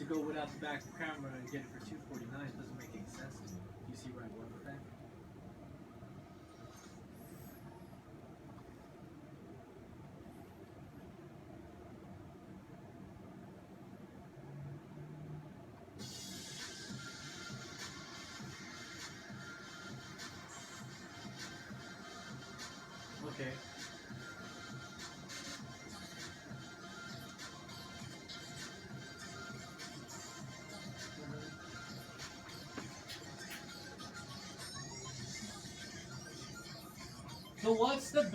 to go without the back camera and get it for $249 doesn't make any sense to me. You see where I'm going with that? Okay. So what's the best